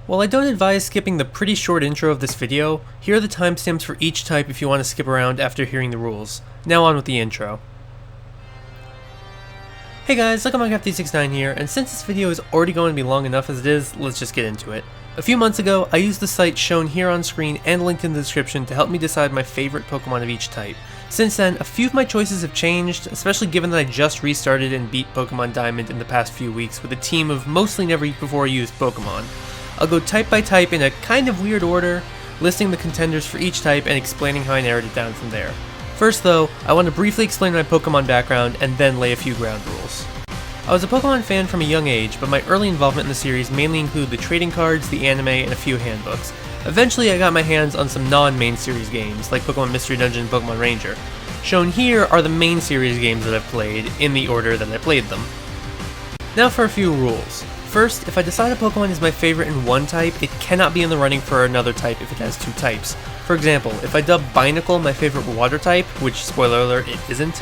While I don't advise skipping the pretty short intro of this video, here are the timestamps for each type if you want to skip around after hearing the rules. Now on with the intro. Hey guys, LegoMinecraft369 here, and since this video is already going to be long enough as it is, let's just get into it. A few months ago, I used the site shown here on screen and linked in the description to help me decide my favorite Pokemon of each type. Since then, a few of my choices have changed, especially given that I just restarted and beat Pokemon Diamond in the past few weeks with a team of mostly never before used Pokemon. I'll go type by type in a kind of weird order, listing the contenders for each type and explaining how I narrowed it down from there. First though, I want to briefly explain my Pokemon background and then lay a few ground rules. I was a Pokemon fan from a young age, but my early involvement in the series mainly included the trading cards, the anime, and a few handbooks. Eventually I got my hands on some non-main series games, like Pokemon Mystery Dungeon and Pokemon Ranger. Shown here are the main series games that I've played, in the order that I played them. Now for a few rules. First, if I decide a Pokemon is my favorite in one type, it cannot be in the running for another type if it has two types. For example, if I dub Binacle my favorite water type, which, spoiler alert, it isn't,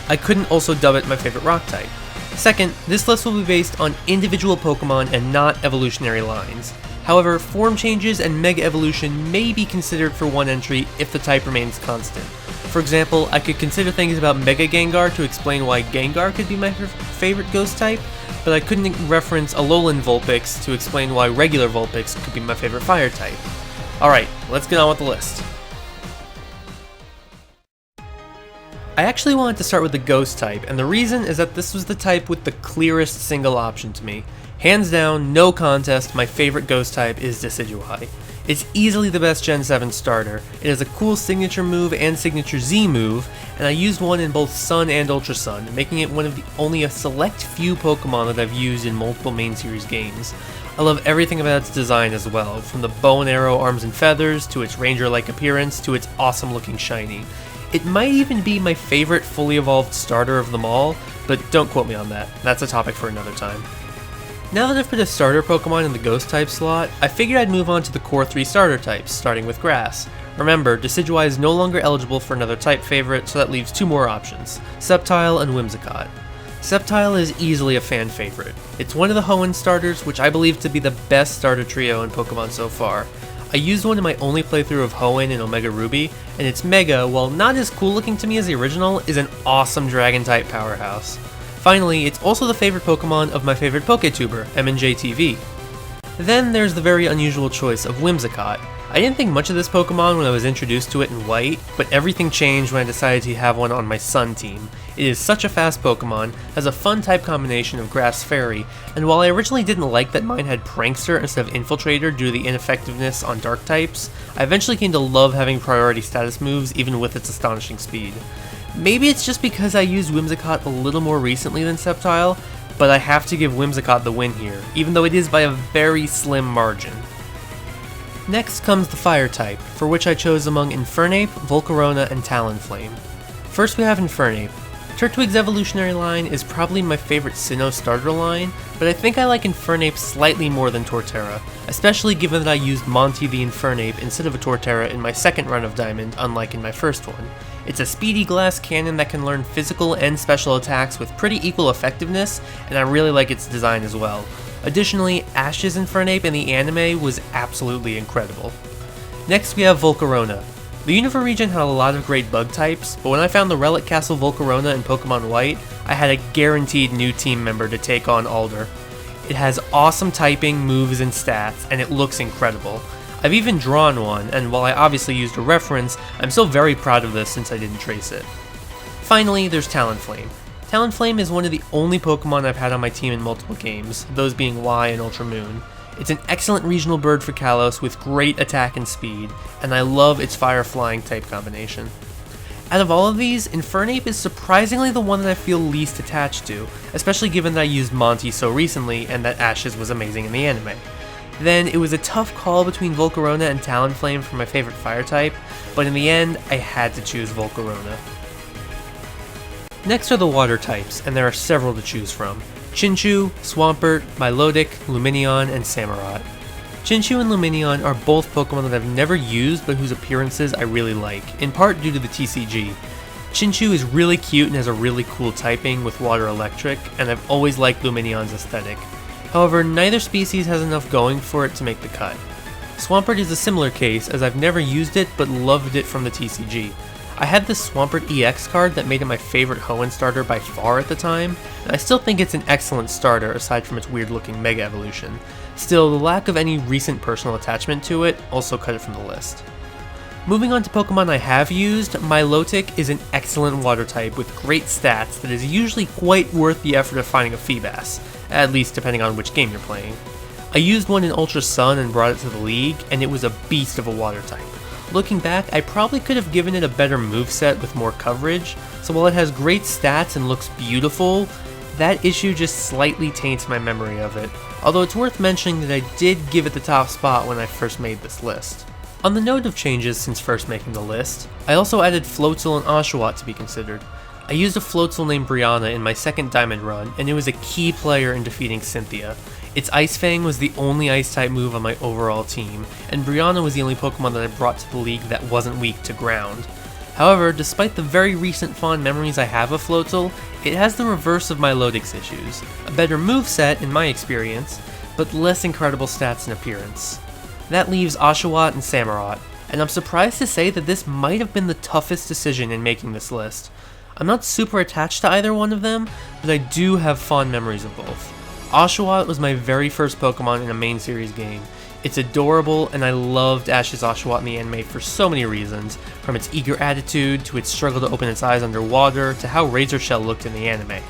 I couldn't also dub it my favorite rock type. Second, this list will be based on individual Pokemon and not evolutionary lines. However, form changes and Mega Evolution may be considered for one entry if the type remains constant. For example, I could consider things about Mega Gengar to explain why Gengar could be my favorite ghost type, but I couldn't reference Alolan Vulpix to explain why regular Vulpix could be my favorite fire type. Alright, let's get on with the list. I actually wanted to start with the ghost type, and the reason is that this was the type with the clearest single option to me. Hands down, no contest, my favorite ghost type is Decidueye. It's easily the best Gen 7 starter. It has a cool signature move and signature Z move, and I used one in both Sun and Ultra Sun, making it one of the only a select few Pokemon that I've used in multiple main series games. I love everything about its design as well, from the bow and arrow arms and feathers, to its ranger-like appearance, to its awesome looking shiny. It might even be my favorite fully evolved starter of them all, but don't quote me on that. That's a topic for another time. Now that I've put a starter Pokemon in the Ghost type slot, I figured I'd move on to the core 3 starter types, starting with Grass. Remember, Decidueye is no longer eligible for another type favorite, so that leaves two more options, Sceptile and Whimsicott. Sceptile is easily a fan favorite. It's one of the Hoenn starters, which I believe to be the best starter trio in Pokemon so far. I used one in my only playthrough of Hoenn in Omega Ruby, and its Mega, while not as cool looking to me as the original, is an awesome Dragon-type powerhouse. Finally, it's also the favorite Pokemon of my favorite PokeTuber, MNJTV. Then there's the very unusual choice of Whimsicott. I didn't think much of this Pokemon when I was introduced to it in White, but everything changed when I decided to have one on my Sun team. It is such a fast Pokemon, has a fun type combination of Grass Fairy, and while I originally didn't like that mine had Prankster instead of Infiltrator due to the ineffectiveness on Dark types, I eventually came to love having priority status moves even with its astonishing speed. Maybe it's just because I used Whimsicott a little more recently than Sceptile, but I have to give Whimsicott the win here, even though it is by a very slim margin. Next comes the Fire type, for which I chose among Infernape, Volcarona, and Talonflame. First we have Infernape. Turtwig's evolutionary line is probably my favorite Sinnoh starter line, but I think I like Infernape slightly more than Torterra, especially given that I used Monty the Infernape instead of a Torterra in my second run of Diamond, unlike in my first one. It's a speedy glass cannon that can learn physical and special attacks with pretty equal effectiveness, and I really like its design as well. Additionally, Ash's Infernape in the anime was absolutely incredible. Next we have Volcarona. The Unova region had a lot of great bug types, but when I found the Relic Castle Volcarona in Pokemon White, I had a guaranteed new team member to take on Alder. It has awesome typing, moves, and stats, and it looks incredible. I've even drawn one, and while I obviously used a reference, I'm still very proud of this since I didn't trace it. Finally, there's Talonflame. Talonflame is one of the only Pokemon I've had on my team in multiple games, those being Y and Ultra Moon. It's an excellent regional bird for Kalos with great attack and speed, and I love its fire-flying type combination. Out of all of these, Infernape is surprisingly the one that I feel least attached to, especially given that I used Monty so recently and that Ash's was amazing in the anime. Then it was a tough call between Volcarona and Talonflame for my favorite fire type, but in the end, I had to choose Volcarona. Next are the water types, and there are several to choose from. Chinchou, Swampert, Milotic, Lumineon, and Samurott. Chinchou and Lumineon are both Pokemon that I've never used but whose appearances I really like, in part due to the TCG. Chinchou is really cute and has a really cool typing with Water Electric, and I've always liked Lumineon's aesthetic. However, neither species has enough going for it to make the cut. Swampert is a similar case, as I've never used it but loved it from the TCG. I had this Swampert EX card that made it my favorite Hoenn starter by far at the time, and I still think it's an excellent starter aside from its weird looking Mega Evolution. Still, the lack of any recent personal attachment to it also cut it from the list. Moving on to Pokemon I have used, Milotic is an excellent water type with great stats that is usually quite worth the effort of finding a Feebas, at least depending on which game you're playing. I used one in Ultra Sun and brought it to the league, and it was a beast of a water type. Looking back, I probably could have given it a better moveset with more coverage, so while it has great stats and looks beautiful, that issue just slightly taints my memory of it, although it's worth mentioning that I did give it the top spot when I first made this list. On the note of changes since first making the list, I also added Floatzel and Oshawott to be considered. I used a Floatzel named Brianna in my second Diamond run, and it was a key player in defeating Cynthia. Its Ice Fang was the only Ice-type move on my overall team, and Brianna was the only Pokemon that I brought to the league that wasn't weak to ground. However, despite the very recent fond memories I have of Floatzel, it has the reverse of Milotic's issues. A better moveset in my experience, but less incredible stats and appearance. That leaves Oshawott and Samurott, and I'm surprised to say that this might have been the toughest decision in making this list. I'm not super attached to either one of them, but I do have fond memories of both. Oshawott was my very first Pokemon in a main series game. It's adorable, and I loved Ash's Oshawott in the anime for so many reasons, from its eager attitude, to its struggle to open its eyes underwater, to how Razor Shell looked in the anime.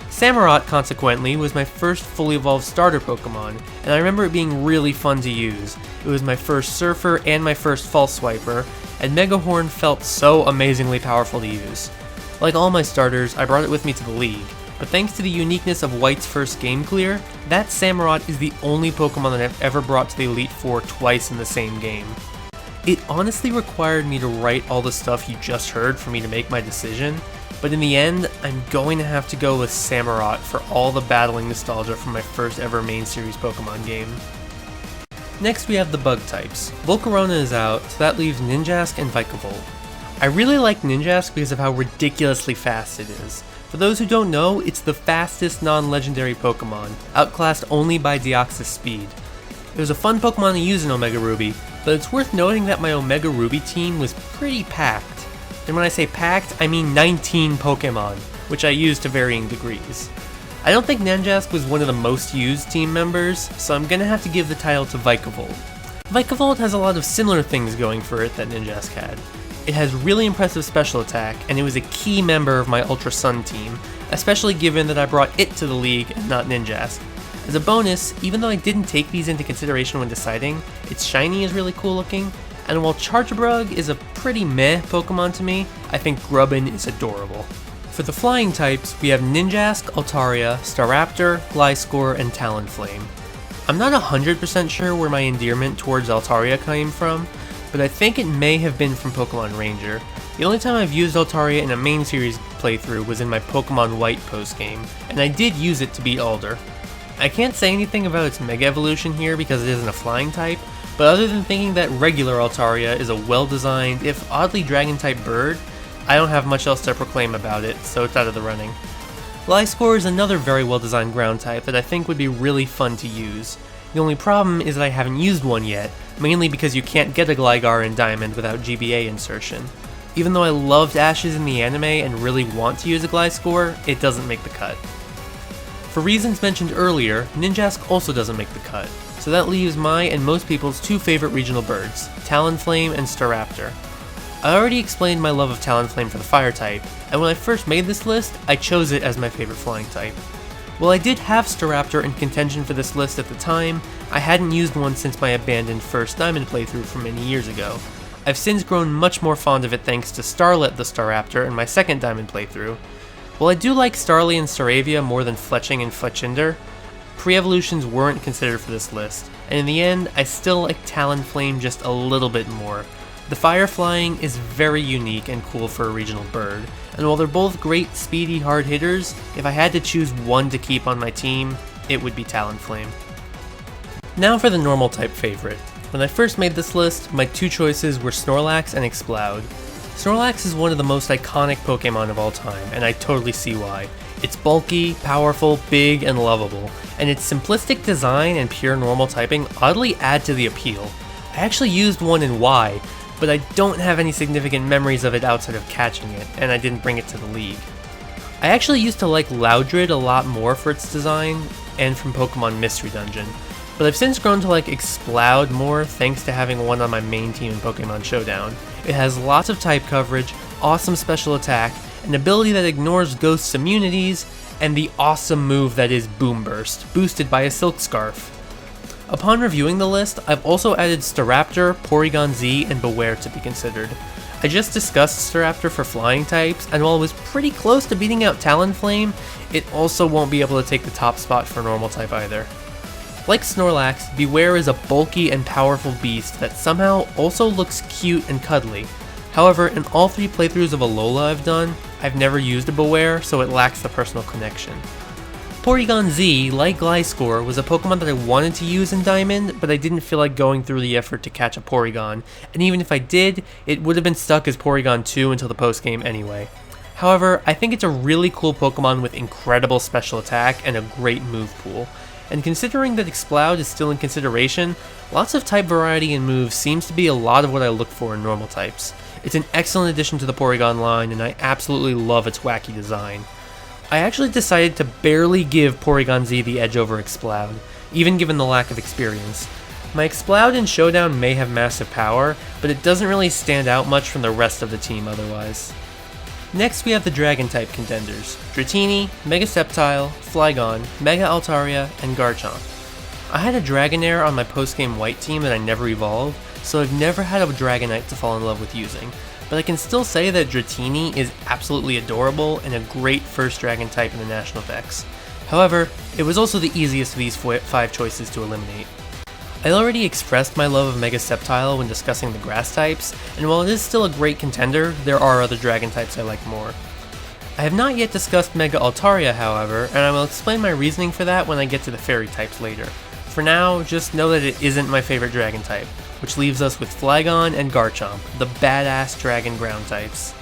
Samurott, consequently, was my first fully evolved starter Pokemon, and I remember it being really fun to use. It was my first Surfer and my first False Swiper, and Megahorn felt so amazingly powerful to use. Like all my starters, I brought it with me to the league, but thanks to the uniqueness of White's first game clear, that Samurott is the only Pokemon that I've ever brought to the Elite Four twice in the same game. It honestly required me to write all the stuff you just heard for me to make my decision, but in the end, I'm going to have to go with Samurott for all the battling nostalgia from my first ever main series Pokemon game. Next we have the bug types. Volcarona is out, so that leaves Ninjask and Vikavolt. I really like Ninjask because of how ridiculously fast it is. For those who don't know, it's the fastest non-legendary Pokemon, outclassed only by Deoxys speed. It was a fun Pokemon to use in Omega Ruby, but it's worth noting that my Omega Ruby team was pretty packed. And when I say packed, I mean 19 Pokemon, which I used to varying degrees. I don't think Ninjask was one of the most used team members, so I'm gonna have to give the title to Vikavolt. Vikavolt has a lot of similar things going for it that Ninjask had. It has really impressive special attack, and it was a key member of my Ultra Sun team, especially given that I brought it to the league and not Ninjask. As a bonus, even though I didn't take these into consideration when deciding, its shiny is really cool looking, and while Charjabug is a pretty meh Pokemon to me, I think Grubbin is adorable. For the flying types, we have Ninjask, Altaria, Staraptor, Gliscor, and Talonflame. I'm not 100% sure where my endearment towards Altaria came from, but I think it may have been from Pokemon Ranger. The only time I've used Altaria in a main series playthrough was in my Pokemon White postgame, and I did use it to beat Alder. I can't say anything about its Mega Evolution here because it isn't a flying type, but other than thinking that regular Altaria is a well-designed, if oddly dragon-type bird, I don't have much else to proclaim about it, so it's out of the running. Gliscor is another very well-designed ground type that I think would be really fun to use. The only problem is that I haven't used one yet, mainly because you can't get a Gligar in Diamond without GBA insertion. Even though I loved Ashes in the anime and really want to use a Gliscor, it doesn't make the cut. For reasons mentioned earlier, Ninjask also doesn't make the cut, so that leaves my and most people's two favorite regional birds, Talonflame and Staraptor. I already explained my love of Talonflame for the fire type, and when I first made this list, I chose it as my favorite flying type. While I did have Staraptor in contention for this list at the time, I hadn't used one since my abandoned first Diamond playthrough from many years ago. I've since grown much more fond of it thanks to Starlet the Staraptor in my second Diamond playthrough. While I do like Starly and Staravia more than Fletching and Fletchinder, pre-evolutions weren't considered for this list, and in the end, I still like Talonflame just a little bit more. The fire flying is very unique and cool for a regional bird, and while they're both great speedy hard hitters, if I had to choose one to keep on my team, it would be Talonflame. Now for the normal type favorite. When I first made this list, my two choices were Snorlax and Exploud. Snorlax is one of the most iconic Pokemon of all time, and I totally see why. It's bulky, powerful, big, and lovable, and its simplistic design and pure normal typing oddly add to the appeal. I actually used one in Y, but I don't have any significant memories of it outside of catching it, and I didn't bring it to the league. I actually used to like Loudred a lot more for its design, and from Pokemon Mystery Dungeon, but I've since grown to like Exploud more thanks to having one on my main team in Pokemon Showdown. It has lots of type coverage, awesome special attack, an ability that ignores Ghost's immunities, and the awesome move that is Boom Burst, boosted by a Silk Scarf. Upon reviewing the list, I've also added Staraptor, Porygon Z, and Bewear to be considered. I just discussed Staraptor for flying types, and while it was pretty close to beating out Talonflame, it also won't be able to take the top spot for normal type either. Like Snorlax, Bewear is a bulky and powerful beast that somehow also looks cute and cuddly. However, in all 3 playthroughs of Alola I've done, I've never used a Bewear, so it lacks the personal connection. Porygon Z, like Gliscor, was a Pokemon that I wanted to use in Diamond, but I didn't feel like going through the effort to catch a Porygon, and even if I did, it would have been stuck as Porygon 2 until the postgame anyway. However, I think it's a really cool Pokemon with incredible special attack and a great move pool. And considering that Exploud is still in consideration, lots of type variety and moves seems to be a lot of what I look for in normal types. It's an excellent addition to the Porygon line, and I absolutely love its wacky design. I actually decided to barely give Porygon Z the edge over Exploud, even given the lack of experience. My Exploud in Showdown may have massive power, but it doesn't really stand out much from the rest of the team otherwise. Next we have the Dragon-type contenders, Dratini, Mega Sceptile, Flygon, Mega Altaria, and Garchomp. I had a Dragonair on my postgame White team that I never evolved, so I've never had a Dragonite to fall in love with using, but I can still say that Dratini is absolutely adorable and a great first Dragon type in the National Dex. However, it was also the easiest of these 5 choices to eliminate. I already expressed my love of Mega Sceptile when discussing the grass types, and while it is still a great contender, there are other Dragon types I like more. I have not yet discussed Mega Altaria, however, and I will explain my reasoning for that when I get to the Fairy types later. For now, just know that it isn't my favorite Dragon type, which leaves us with Flygon and Garchomp, the badass Dragon ground types.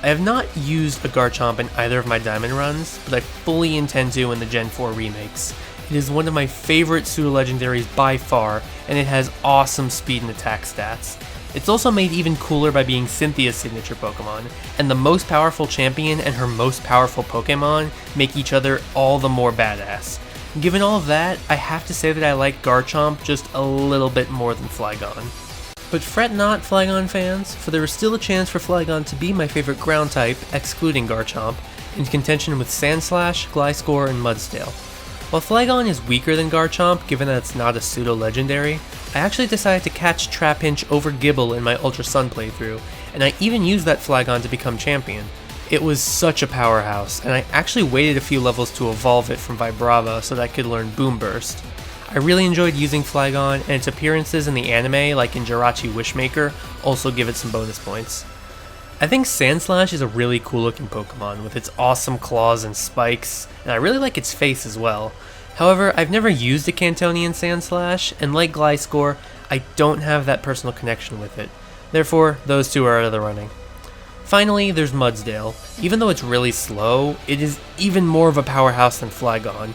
I have not used a Garchomp in either of my Diamond runs, but I fully intend to in the Gen 4 remakes. It is one of my favorite pseudo-legendaries by far, and it has awesome speed and attack stats. It's also made even cooler by being Cynthia's signature Pokemon, and the most powerful champion and her most powerful Pokemon make each other all the more badass. Given all of that, I have to say that I like Garchomp just a little bit more than Flygon. But fret not, Flygon fans, for there is still a chance for Flygon to be my favorite ground type, excluding Garchomp, in contention with Sandslash, Gliscor, and Mudsdale. While Flygon is weaker than Garchomp, given that it's not a pseudo-legendary, I actually decided to catch Trapinch over Gible in my Ultra Sun playthrough, and I even used that Flygon to become champion. It was such a powerhouse, and I actually waited a few levels to evolve it from Vibrava so that I could learn Boom Burst. I really enjoyed using Flygon, and its appearances in the anime, like in Jirachi Wishmaker, also give it some bonus points. I think Sandslash is a really cool looking Pokemon with its awesome claws and spikes, and I really like its face as well. However, I've never used a Cantonian Sandslash, and like Gliscor, I don't have that personal connection with it. Therefore, those two are out of the running. Finally, there's Mudsdale. Even though it's really slow, it is even more of a powerhouse than Flygon.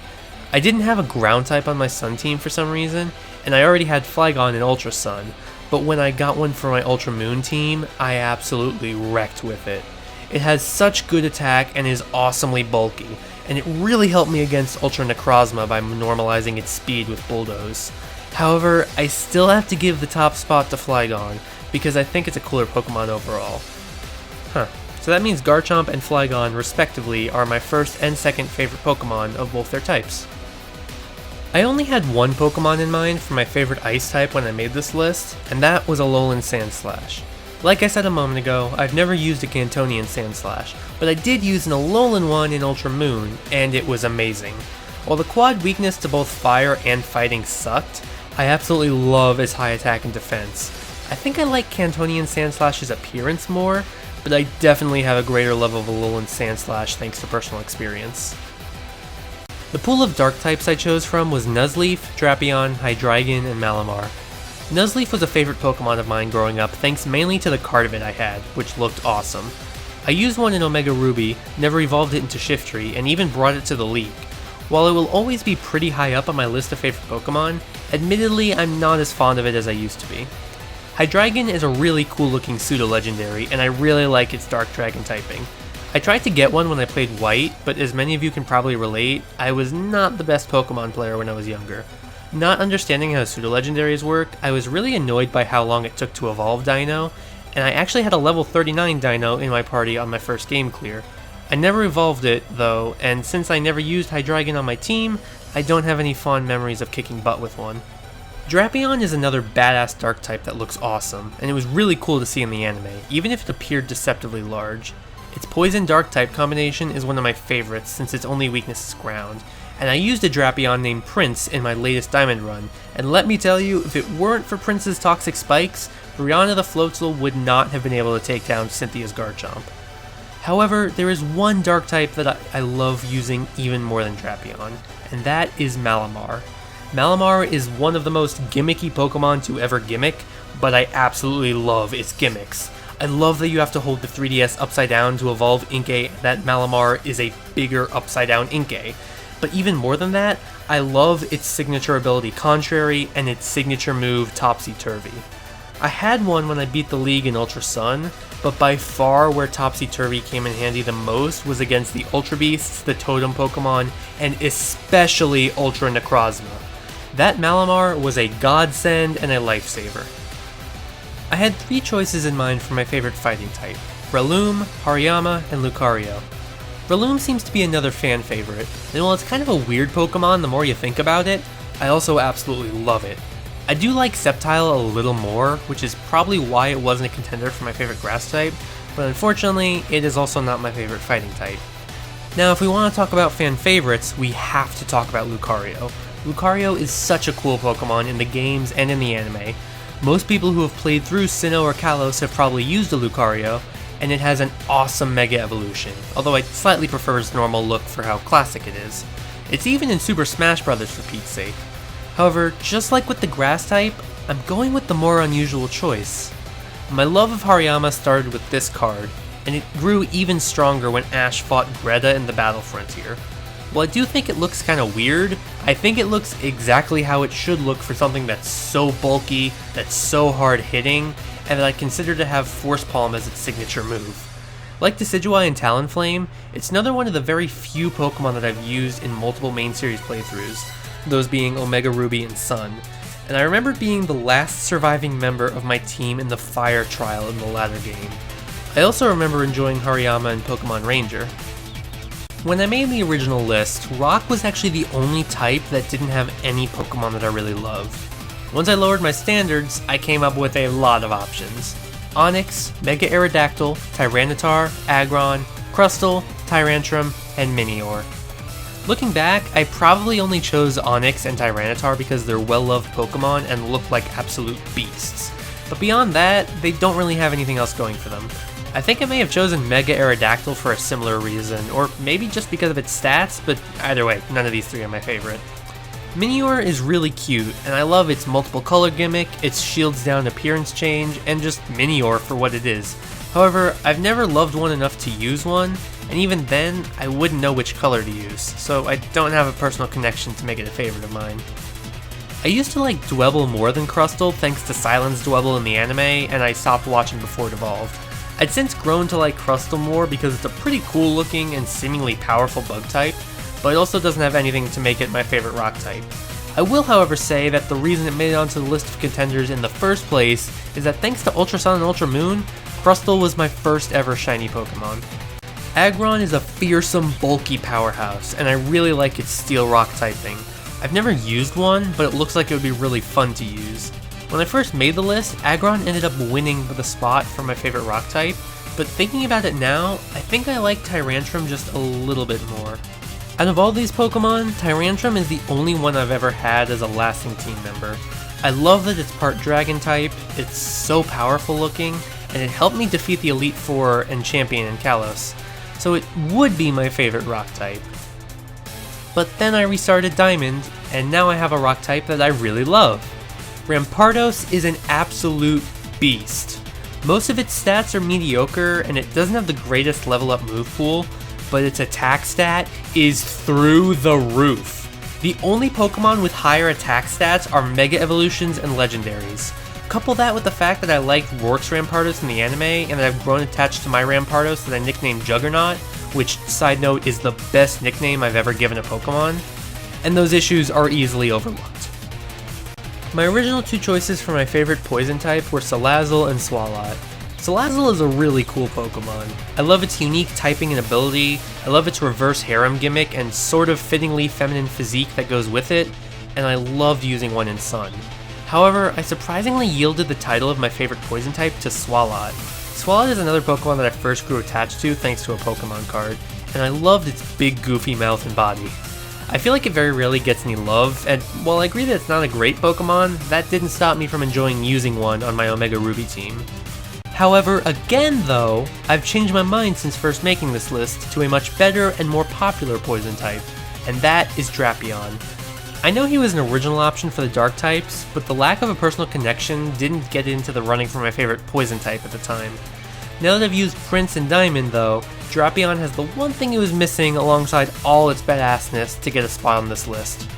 I didn't have a ground type on my Sun team for some reason, and I already had Flygon in Ultra Sun, but when I got one for my Ultra Moon team, I absolutely wrecked with it. It has such good attack and is awesomely bulky, and it really helped me against Ultra Necrozma by normalizing its speed with Bulldoze. However, I still have to give the top spot to Flygon, because I think it's a cooler Pokemon overall. So that means Garchomp and Flygon, respectively, are my first and second favorite Pokemon of both their types. I only had one Pokemon in mind for my favorite Ice type when I made this list, and that was Alolan Sandslash. Like I said a moment ago, I've never used a Cantonian Sandslash, but I did use an Alolan one in Ultra Moon, and it was amazing. While the quad weakness to both fire and fighting sucked, I absolutely love its high attack and defense. I think I like Cantonian Sandslash's appearance more, but I definitely have a greater love of Alolan Sandslash thanks to personal experience. The pool of dark types I chose from was Nuzleaf, Drapion, Hydreigon, and Malamar. Nuzleaf was a favorite Pokemon of mine growing up thanks mainly to the card of it I had, which looked awesome. I used one in Omega Ruby, never evolved it into Shiftry, and even brought it to the league. While it will always be pretty high up on my list of favorite Pokemon, admittedly I'm not as fond of it as I used to be. Hydreigon is a really cool looking pseudo-legendary, and I really like its Dark Dragon typing. I tried to get one when I played White, but as many of you can probably relate, I was not the best Pokemon player when I was younger. Not understanding how pseudo-legendaries work, I was really annoyed by how long it took to evolve Dino, and I actually had a level 39 Dino in my party on my first game clear. I never evolved it, though, and since I never used Hydreigon on my team, I don't have any fond memories of kicking butt with one. Drapion is another badass dark type that looks awesome, and it was really cool to see in the anime, even if it appeared deceptively large. Its poison dark type combination is one of my favorites since its only weakness is ground, and I used a Drapion named Prince in my latest Diamond run, and let me tell you, if it weren't for Prince's toxic spikes, Brianna the Floatzel would not have been able to take down Cynthia's Garchomp. However, there is one dark type that I love using even more than Drapion, and that is Malamar. Malamar is one of the most gimmicky Pokemon to ever gimmick, but I absolutely love its gimmicks. I love that you have to hold the 3DS upside down to evolve Inkay, that Malamar is a bigger upside down Inkay. But even more than that, I love its signature ability Contrary and its signature move Topsy-Turvy. I had one when I beat the league in Ultra Sun, but by far where Topsy-Turvy came in handy the most was against the Ultra Beasts, the Totem Pokemon, and especially Ultra Necrozma. That Malamar was a godsend and a lifesaver. I had 3 choices in mind for my favorite fighting type: Breloom, Hariyama, and Lucario. Breloom seems to be another fan favorite, and while it's kind of a weird Pokemon the more you think about it, I also absolutely love it. I do like Sceptile a little more, which is probably why it wasn't a contender for my favorite grass type, but unfortunately, it is also not my favorite fighting type. Now, if we want to talk about fan favorites, we have to talk about Lucario. Lucario is such a cool Pokemon in the games and in the anime. Most people who have played through Sinnoh or Kalos have probably used a Lucario, and it has an awesome Mega Evolution, although I slightly prefer its normal look for how classic it is. It's even in Super Smash Bros. For Pete's sake. However, just like with the grass type, I'm going with the more unusual choice. My love of Hariyama started with this card, and it grew even stronger when Ash fought Greta in the Battle Frontier. While I do think it looks kinda weird, I think it looks exactly how it should look for something that's so bulky, that's so hard hitting, and that I consider to have Force Palm as its signature move. Like Decidueye and Talonflame, it's another one of the very few Pokemon that I've used in multiple main series playthroughs, those being Omega Ruby and Sun, and I remember being the last surviving member of my team in the Fire Trial in the latter game. I also remember enjoying Hariyama in Pokemon Ranger. When I made the original list, Rock was actually the only type that didn't have any Pokemon that I really loved. Once I lowered my standards, I came up with a lot of options. Onix, Mega Aerodactyl, Tyranitar, Aggron, Crustle, Tyrantrum, and Minior. Looking back, I probably only chose Onix and Tyranitar because they're well-loved Pokemon and look like absolute beasts. But beyond that, they don't really have anything else going for them. I think I may have chosen Mega Aerodactyl for a similar reason, or maybe just because of its stats, but either way, none of these 3 are my favorite. Minior is really cute, and I love its multiple color gimmick, its shields down appearance change, and just Minior for what it is. However, I've never loved one enough to use one, and even then, I wouldn't know which color to use, so I don't have a personal connection to make it a favorite of mine. I used to like Dwebble more than Crustle thanks to Silence Dwebble in the anime, and I stopped watching before it evolved. I'd since grown to like Crustle more because it's a pretty cool looking and seemingly powerful bug type, but it also doesn't have anything to make it my favorite rock type. I will however say that the reason it made it onto the list of contenders in the first place is that thanks to Ultra Sun and Ultra Moon, Crustle was my first ever shiny Pokemon. Aggron is a fearsome, bulky powerhouse, and I really like its Steel Rock typing. I've never used one, but it looks like it would be really fun to use. When I first made the list, Aggron ended up winning the spot for my favorite rock type, but thinking about it now, I think I like Tyrantrum just a little bit more. Out of all these Pokemon, Tyrantrum is the only one I've ever had as a lasting team member. I love that it's part Dragon type, it's so powerful looking, and it helped me defeat the Elite Four and Champion in Kalos, so it would be my favorite rock type. But then I restarted Diamond, and now I have a rock type that I really love. Rampardos is an absolute beast. Most of its stats are mediocre, and it doesn't have the greatest level up move pool, but its attack stat is through the roof. The only Pokemon with higher attack stats are Mega Evolutions and Legendaries. Couple that with the fact that I liked Rourke's Rampardos in the anime, and that I've grown attached to my Rampardos that I nicknamed Juggernaut, which, side note, is the best nickname I've ever given a Pokemon, and those issues are easily overlooked. My original two choices for my favorite poison type were Salazzle and Swalot. Salazzle is a really cool Pokemon. I love its unique typing and ability, I love its reverse harem gimmick and sort of fittingly feminine physique that goes with it, and I loved using one in Sun. However, I surprisingly yielded the title of my favorite poison type to Swalot. Swalot is another Pokemon that I first grew attached to thanks to a Pokemon card, and I loved its big goofy mouth and body. I feel like it very rarely gets any love, and while I agree that it's not a great Pokemon, that didn't stop me from enjoying using one on my Omega Ruby team. However, again though, I've changed my mind since first making this list to a much better and more popular poison type, and that is Drapion. I know he was an original option for the dark types, but the lack of a personal connection didn't get into the running for my favorite poison type at the time. Now that I've used Prince and Diamond though, Drapion has the one thing it was missing alongside all its badassness to get a spot on this list.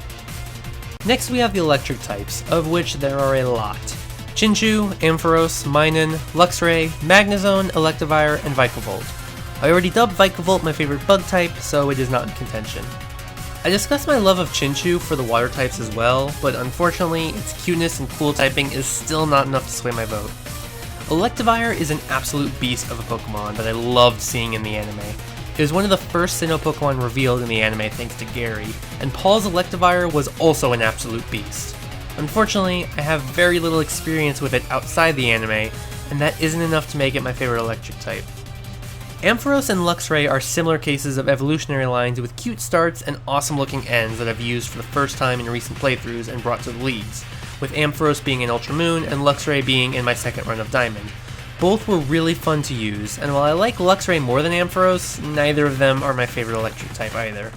Next we have the electric types, of which there are a lot. Chinchou, Ampharos, Minun, Luxray, Magnezone, Electivire, and Vikavolt. I already dubbed Vikavolt my favorite bug type, so it is not in contention. I discussed my love of Chinchou for the water types as well, but unfortunately, its cuteness and cool typing is still not enough to sway my vote. Electivire is an absolute beast of a Pokemon that I loved seeing in the anime. It was one of the first Sinnoh Pokemon revealed in the anime thanks to Gary, and Paul's Electivire was also an absolute beast. Unfortunately, I have very little experience with it outside the anime, and that isn't enough to make it my favorite electric type. Ampharos and Luxray are similar cases of evolutionary lines with cute starts and awesome looking ends that I've used for the first time in recent playthroughs and brought to the leagues, with Ampharos being in Ultra Moon and Luxray being in my second run of Diamond. Both were really fun to use, and while I like Luxray more than Ampharos, neither of them are my favorite electric type either.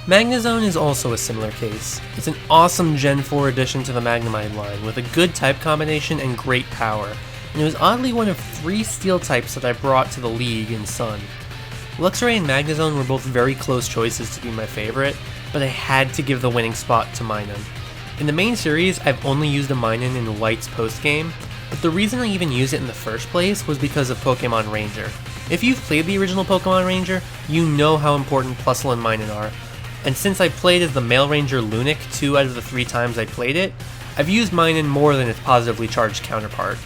Magnezone is also a similar case. It's an awesome Gen 4 addition to the Magnemite line with a good type combination and great power, and it was oddly one of 3 steel types that I brought to the league in Sun. Luxray and Magnezone were both very close choices to be my favorite, but I had to give the winning spot to Minun. In the main series, I've only used a Minun in White's postgame, but the reason I even used it in the first place was because of Pokemon Ranger. If you've played the original Pokemon Ranger, you know how important Plusle and Minun are, and since I played as the male Ranger Lunac 2 out of the 3 times I played it, I've used Minun more than its positively charged counterpart.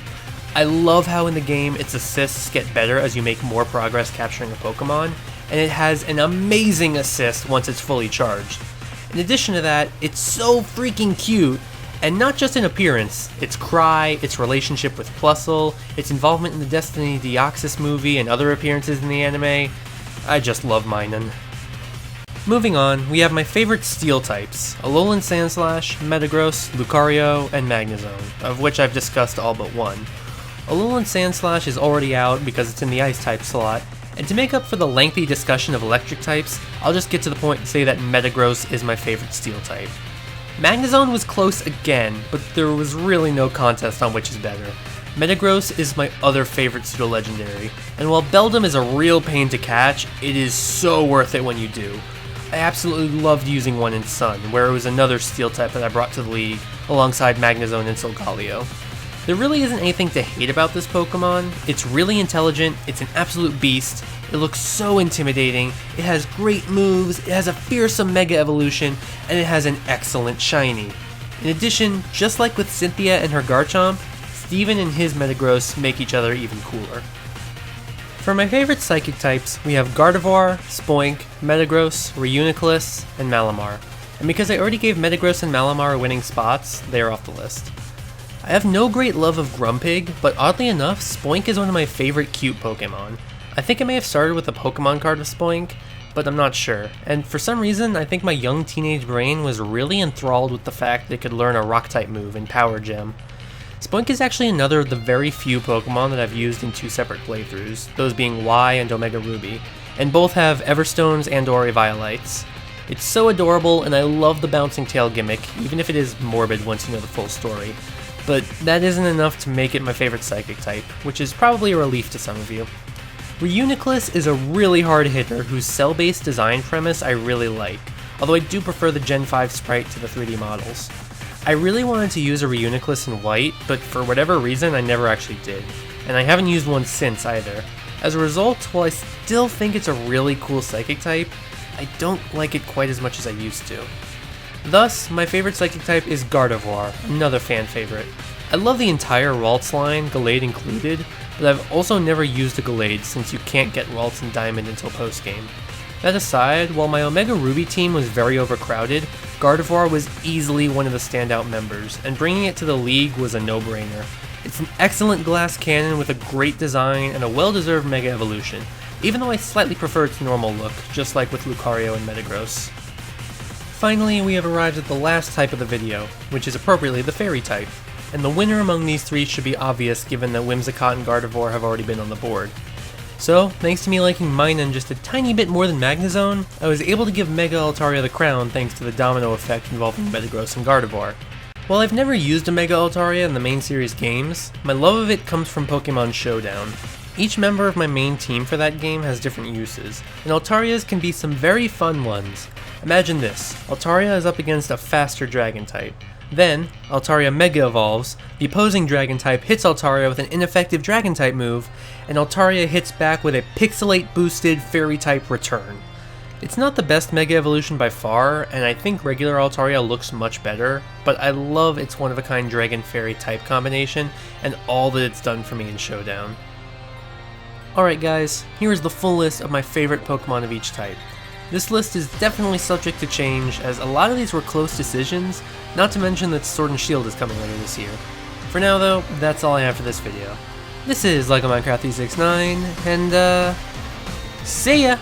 I love how in the game its assists get better as you make more progress capturing a Pokemon, and it has an amazing assist once it's fully charged. In addition to that, it's so freaking cute, and not just in appearance, its cry, its relationship with Plusle, its involvement in the Destiny Deoxys movie and other appearances in the anime. I just love Minun. Moving on, we have my favorite steel types, Alolan Sandslash, Metagross, Lucario, and Magnezone, of which I've discussed all but one. Alolan Sandslash is already out because it's in the ice type slot, and to make up for the lengthy discussion of electric types, I'll just get to the point and say that Metagross is my favorite steel type. Magnezone was close again, but there was really no contest on which is better. Metagross is my other favorite pseudo-legendary, and while Beldum is a real pain to catch, it is so worth it when you do. I absolutely loved using one in Sun, where it was another steel type that I brought to the league, alongside Magnezone and Solgaleo. There really isn't anything to hate about this Pokemon. It's really intelligent, it's an absolute beast, it looks so intimidating, it has great moves, it has a fearsome Mega Evolution, and it has an excellent Shiny. In addition, just like with Cynthia and her Garchomp, Steven and his Metagross make each other even cooler. For my favorite Psychic types, we have Gardevoir, Spoink, Metagross, Reuniclus, and Malamar. And because I already gave Metagross and Malamar winning spots, they are off the list. I have no great love of Grumpig, but oddly enough, Spoink is one of my favorite cute Pokemon. I think I may have started with a Pokemon card of Spoink, but I'm not sure. And for some reason, I think my young teenage brain was really enthralled with the fact that it could learn a Rock-type move in Power Gem. Spoink is actually another of the very few Pokemon that I've used in 2 separate playthroughs, those being Y and Omega Ruby, and both have Everstones and or Eviolites. It's so adorable, and I love the bouncing tail gimmick, even if it is morbid once you know the full story. but that isn't enough to make it my favorite Psychic type, which is probably a relief to some of you. Reuniclus is a really hard hitter whose cell-based design premise I really like, although I do prefer the Gen 5 sprite to the 3D models. I really wanted to use a Reuniclus in white, but for whatever reason I never actually did, and I haven't used one since either. As a result, while I still think it's a really cool Psychic type, I don't like it quite as much as I used to. Thus, my favorite Psychic type is Gardevoir, another fan favorite. I love the entire Ralts line, Gallade included, but I've also never used a Gallade since you can't get Ralts and Diamond until post-game. That aside, while my Omega Ruby team was very overcrowded, Gardevoir was easily one of the standout members, and bringing it to the league was a no-brainer. It's an excellent glass cannon with a great design and a well-deserved Mega Evolution, even though I slightly prefer its normal look, just like with Lucario and Metagross. Finally, we have arrived at the last type of the video, which is appropriately the Fairy type, and the winner among these three should be obvious given that Whimsicott and Gardevoir have already been on the board. So, thanks to me liking Minun just a tiny bit more than Magnezone, I was able to give Mega Altaria the crown thanks to the domino effect involving Metagross and Gardevoir. While I've never used a Mega Altaria in the main series games, my love of it comes from Pokemon Showdown. Each member of my main team for that game has different uses, and Altarias can be some very fun ones. Imagine this, Altaria is up against a faster Dragon type. Then, Altaria Mega Evolves, the opposing Dragon type hits Altaria with an ineffective Dragon type move, and Altaria hits back with a Pixelate boosted Fairy type return. It's not the best Mega Evolution by far, and I think regular Altaria looks much better, but I love its one-of-a-kind Dragon Fairy type combination, and all that it's done for me in Showdown. Alright guys, here is the full list of my favorite Pokemon of each type. This list is definitely subject to change, as a lot of these were close decisions, not to mention that Sword and Shield is coming later this year. For now though, that's all I have for this video. This is LEGO Minecraft 369, and see ya!